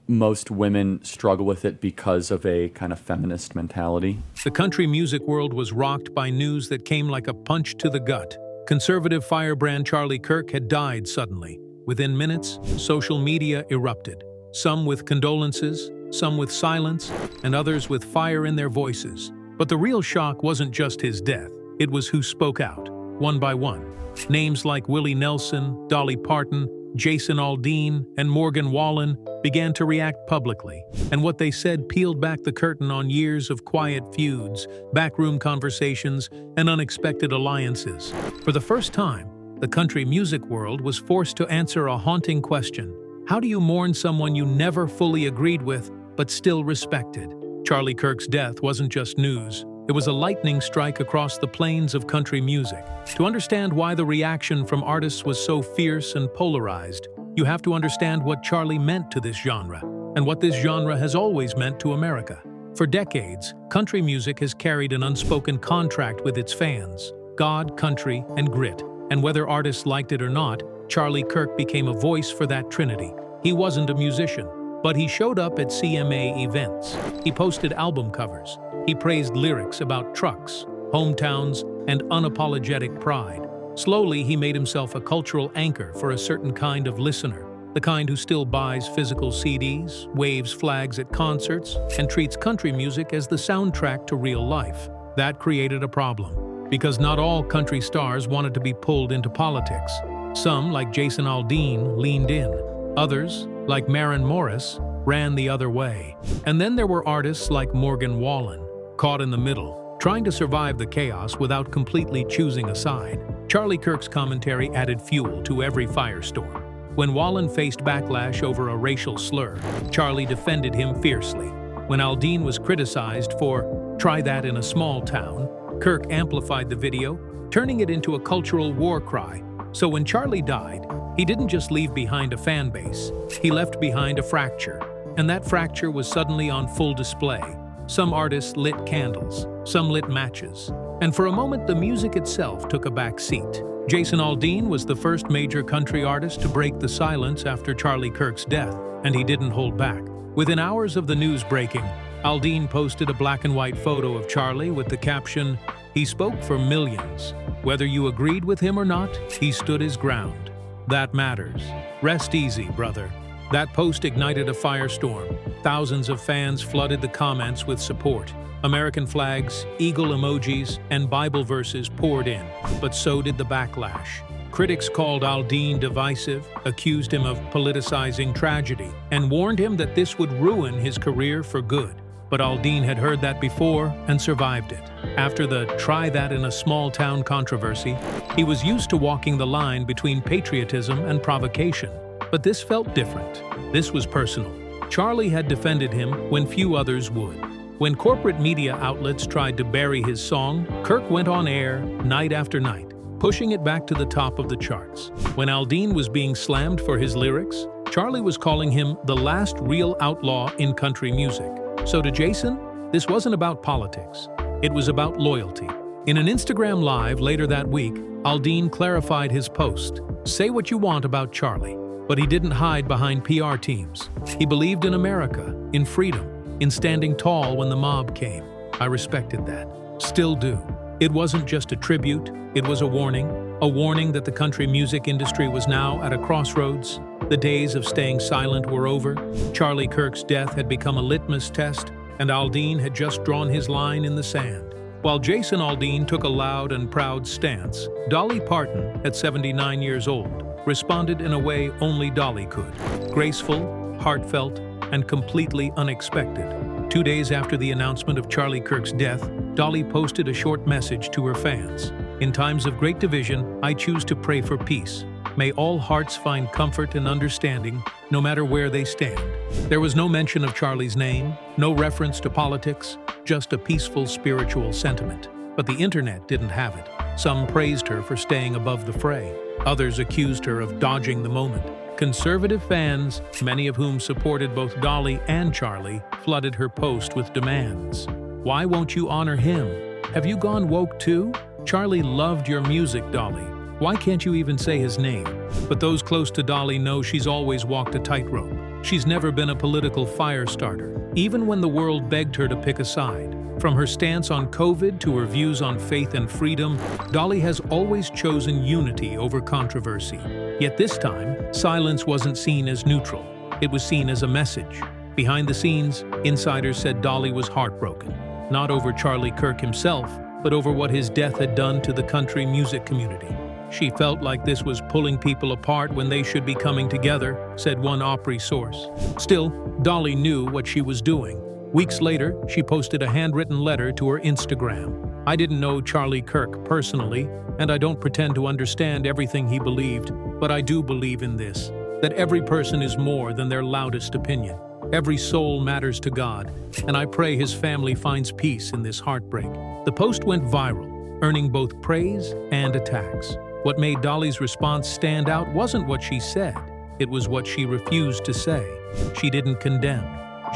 most women struggle with it because of a kind of feminist mentality. The country music world was rocked by news that came like a punch to the gut. Conservative firebrand Charlie Kirk had died suddenly. Within minutes, social media erupted, some with condolences, some with silence, and others with fire in their voices. But the real shock wasn't just his death, it was who spoke out, one by one. Names like Willie Nelson, Dolly Parton, Jason Aldean, and Morgan Wallen began to react publicly, and what they said peeled back the curtain on years of quiet feuds, backroom conversations, and unexpected alliances. For the first time, the country music world was forced to answer a haunting question. How do you mourn someone you never fully agreed with, but still respected? Charlie Kirk's death wasn't just news. It was a lightning strike across the plains of country music. To understand why the reaction from artists was so fierce and polarized, you have to understand what Charlie meant to this genre, and what this genre has always meant to America. For decades, country music has carried an unspoken contract with its fans: God, country, and grit. And whether artists liked it or not, Charlie Kirk became a voice for that trinity. He wasn't a musician, but he showed up at CMA events. He posted album covers. He praised lyrics about trucks, hometowns, and unapologetic pride. Slowly, he made himself a cultural anchor for a certain kind of listener, the kind who still buys physical CDs, waves flags at concerts, and treats country music as the soundtrack to real life. That created a problem, because not all country stars wanted to be pulled into politics. Some, like Jason Aldean, leaned in. Others, like Maren Morris, ran the other way. And then there were artists like Morgan Wallen, caught in the middle, trying to survive the chaos without completely choosing a side. Charlie Kirk's commentary added fuel to every firestorm. When Wallen faced backlash over a racial slur, Charlie defended him fiercely. When Aldean was criticized for "try that in a small town," Kirk amplified the video, turning it into a cultural war cry. So when Charlie died, he didn't just leave behind a fan base, he left behind a fracture. And that fracture was suddenly on full display. Some artists lit candles, some lit matches. And for a moment, the music itself took a back seat. Jason Aldean was the first major country artist to break the silence after Charlie Kirk's death, and he didn't hold back. Within hours of the news breaking, Aldean posted a black and white photo of Charlie with the caption, "He spoke for millions. Whether you agreed with him or not, he stood his ground. That matters. Rest easy, brother." That post ignited a firestorm. Thousands of fans flooded the comments with support. American flags, eagle emojis, and Bible verses poured in, but so did the backlash. Critics called Aldean divisive, accused him of politicizing tragedy, and warned him that this would ruin his career for good. But Aldean had heard that before and survived it. After the "try that in a small town" controversy, he was used to walking the line between patriotism and provocation. But this felt different. This was personal. Charlie had defended him when few others would. When corporate media outlets tried to bury his song, Kirk went on air night after night, pushing it back to the top of the charts. When Aldean was being slammed for his lyrics, Charlie was calling him the last real outlaw in country music. So to Jason, this wasn't about politics. It was about loyalty. In an Instagram Live later that week, Aldean clarified his post. Say what you want about Charlie, but he didn't hide behind PR teams. He believed in America, in freedom, in standing tall when the mob came. I respected that. Still do. It wasn't just a tribute, it was a warning that the country music industry was now at a crossroads. The days of staying silent were over. Charlie Kirk's death had become a litmus test, and Aldean had just drawn his line in the sand. While Jason Aldean took a loud and proud stance, Dolly Parton, at 79 years old, responded in a way only Dolly could. Graceful, heartfelt, and completely unexpected. 2 days after the announcement of Charlie Kirk's death, Dolly posted a short message to her fans. "In times of great division, I choose to pray for peace. May all hearts find comfort and understanding, no matter where they stand." There was no mention of Charlie's name, no reference to politics, just a peaceful spiritual sentiment. But the internet didn't have it. Some praised her for staying above the fray. Others accused her of dodging the moment. Conservative fans, many of whom supported both Dolly and Charlie, flooded her post with demands. "Why won't you honor him? Have you gone woke too? Charlie loved your music, Dolly. Why can't you even say his name?" But those close to Dolly know she's always walked a tightrope. She's never been a political fire starter, even when the world begged her to pick a side. From her stance on COVID to her views on faith and freedom, Dolly has always chosen unity over controversy. Yet this time, silence wasn't seen as neutral. It was seen as a message. Behind the scenes, insiders said Dolly was heartbroken, not over Charlie Kirk himself, but over what his death had done to the country music community. She felt like this was pulling people apart when they should be coming together, said one Opry source. Still, Dolly knew what she was doing. Weeks later, she posted a handwritten letter to her Instagram. "I didn't know Charlie Kirk personally, and I don't pretend to understand everything he believed, but I do believe in this, that every person is more than their loudest opinion. Every soul matters to God, and I pray his family finds peace in this heartbreak." The post went viral, earning both praise and attacks. What made Dolly's response stand out wasn't what she said, it was what she refused to say. She didn't condemn,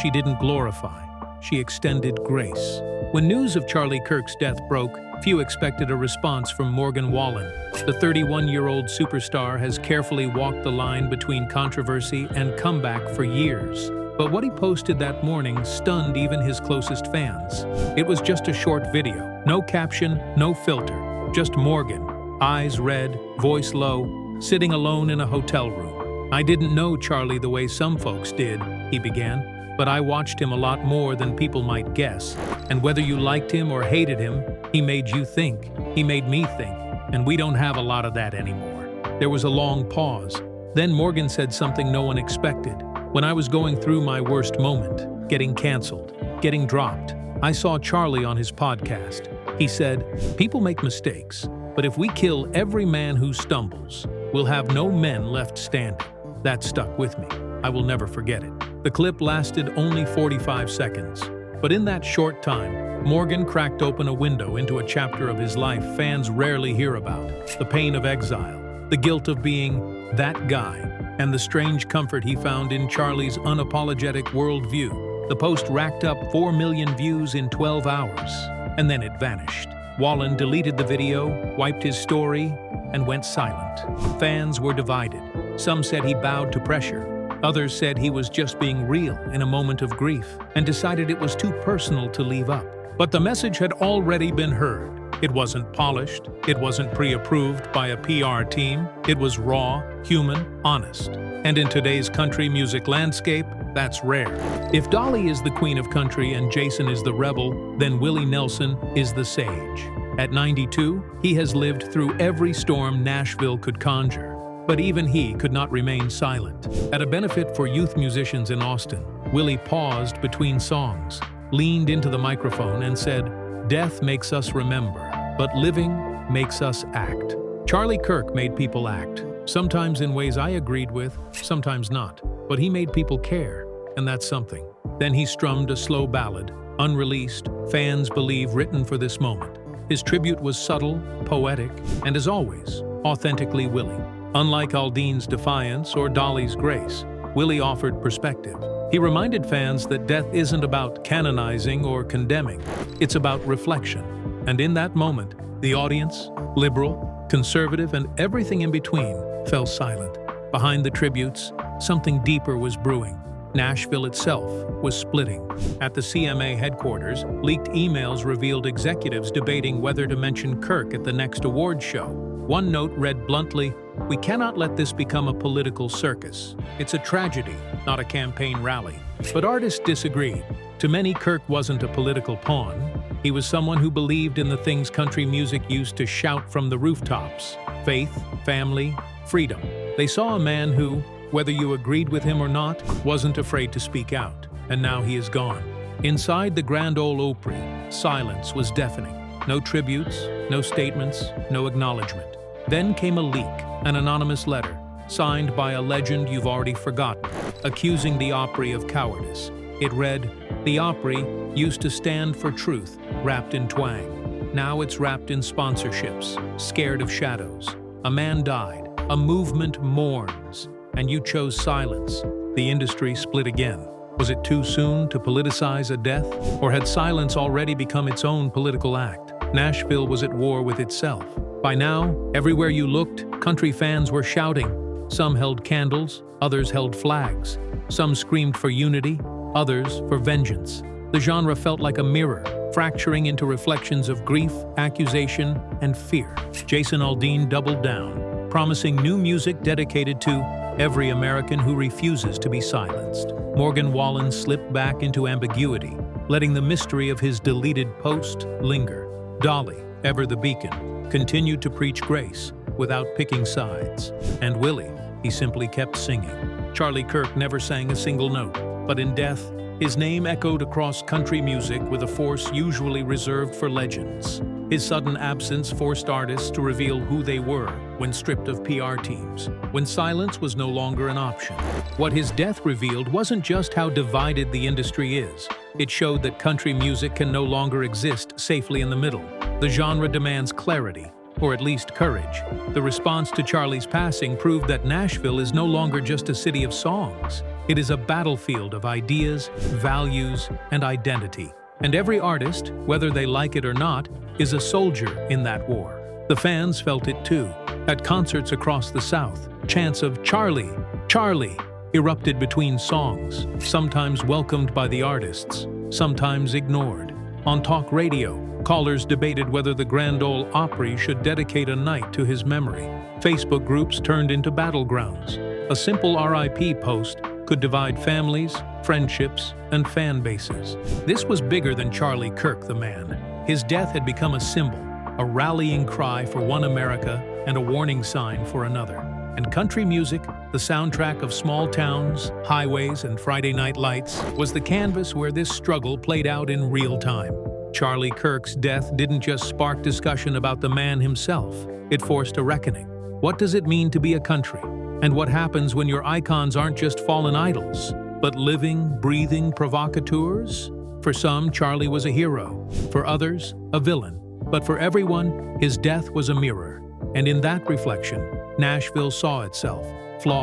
she didn't glorify, she extended grace. When news of Charlie Kirk's death broke, few expected a response from Morgan Wallen. The 31-year-old superstar has carefully walked the line between controversy and comeback for years. But what he posted that morning stunned even his closest fans. It was just a short video, no caption, no filter, just Morgan, eyes red, voice low, sitting alone in a hotel room. "I didn't know Charlie the way some folks did," he began, "but I watched him a lot more than people might guess. And whether you liked him or hated him, he made you think, he made me think, and we don't have a lot of that anymore." There was a long pause. Then Morgan said something no one expected. "When I was going through my worst moment, getting canceled, getting dropped, I saw Charlie on his podcast. He said, 'People make mistakes, but if we kill every man who stumbles, we'll have no men left standing.' That stuck with me. I will never forget it." The clip lasted only 45 seconds. But in that short time, Morgan cracked open a window into a chapter of his life fans rarely hear about. The pain of exile, the guilt of being that guy, and the strange comfort he found in Charlie's unapologetic worldview. The post racked up 4 million views in 12 hours, and then it vanished. Wallen deleted the video, wiped his story, and went silent. Fans were divided. Some said he bowed to pressure. Others said he was just being real in a moment of grief and decided it was too personal to leave up. But the message had already been heard. It wasn't polished, it wasn't pre-approved by a PR team, it was raw, human, honest. And in today's country music landscape, that's rare. If Dolly is the queen of country and Jason is the rebel, then Willie Nelson is the sage. At 92, he has lived through every storm Nashville could conjure. But even he could not remain silent. At a benefit for youth musicians in Austin, Willie paused between songs, leaned into the microphone and said, "Death makes us remember, but living makes us act." Charlie Kirk made people act, sometimes in ways I agreed with, sometimes not. But he made people care, and that's something. Then he strummed a slow ballad, unreleased, fans believe written for this moment. His tribute was subtle, poetic, and as always, authentically Willie. Unlike Aldean's Defiance or Dolly's Grace, Willie offered perspective. He reminded fans that death isn't about canonizing or condemning, it's about reflection. And in that moment, the audience, liberal, conservative, and everything in between, fell silent. Behind the tributes, something deeper was brewing. Nashville itself was splitting. At the CMA headquarters, leaked emails revealed executives debating whether to mention Kirk at the next award show. One note read bluntly, "We cannot let this become a political circus. It's a tragedy, not a campaign rally." But artists disagreed. To many, Kirk wasn't a political pawn. He was someone who believed in the things country music used to shout from the rooftops: faith, family, freedom. They saw a man who, whether you agreed with him or not, wasn't afraid to speak out. And now he is gone. Inside the Grand Ole Opry, silence was deafening. No tributes, no statements, no acknowledgement. Then came a leak, an anonymous letter, signed by a legend you've already forgotten, accusing the Opry of cowardice. It read, "The Opry used to stand for truth, wrapped in twang. Now it's wrapped in sponsorships, scared of shadows. A man died, a movement mourns, and you chose silence." The industry split again. Was it too soon to politicize a death? Or had silence already become its own political act? Nashville was at war with itself. By now, everywhere you looked, country fans were shouting. Some held candles, others held flags. Some screamed for unity, others for vengeance. The genre felt like a mirror, fracturing into reflections of grief, accusation, and fear. Jason Aldean doubled down, promising new music dedicated to every American who refuses to be silenced. Morgan Wallen slipped back into ambiguity, letting the mystery of his deleted post linger. Dolly, ever the beacon, continued to preach grace without picking sides. And Willie, he simply kept singing. Charlie Kirk never sang a single note, but in death, his name echoed across country music with a force usually reserved for legends. His sudden absence forced artists to reveal who they were when stripped of PR teams, when silence was no longer an option. What his death revealed wasn't just how divided the industry is. It showed that country music can no longer exist safely in the middle. The genre demands clarity, or at least courage. The response to Charlie's passing proved that Nashville is no longer just a city of songs. It is a battlefield of ideas, values, and identity. And every artist, whether they like it or not, is a soldier in that war. The fans felt it too. At concerts across the South, chants of "Charlie, Charlie" erupted between songs, sometimes welcomed by the artists, sometimes ignored. On talk radio, callers debated whether the Grand Ole Opry should dedicate a night to his memory. Facebook groups turned into battlegrounds. A simple RIP post could divide families, friendships, and fan bases. This was bigger than Charlie Kirk, the man. His death had become a symbol, a rallying cry for one America and a warning sign for another. And country music, the soundtrack of small towns, highways, and Friday night lights, was the canvas where this struggle played out in real time. Charlie Kirk's death didn't just spark discussion about the man himself. It forced a reckoning. What does it mean to be a country? And what happens when your icons aren't just fallen idols, but living, breathing provocateurs? For some, Charlie was a hero. For others, a villain. But for everyone, his death was a mirror. And in that reflection, Nashville saw itself, flawed.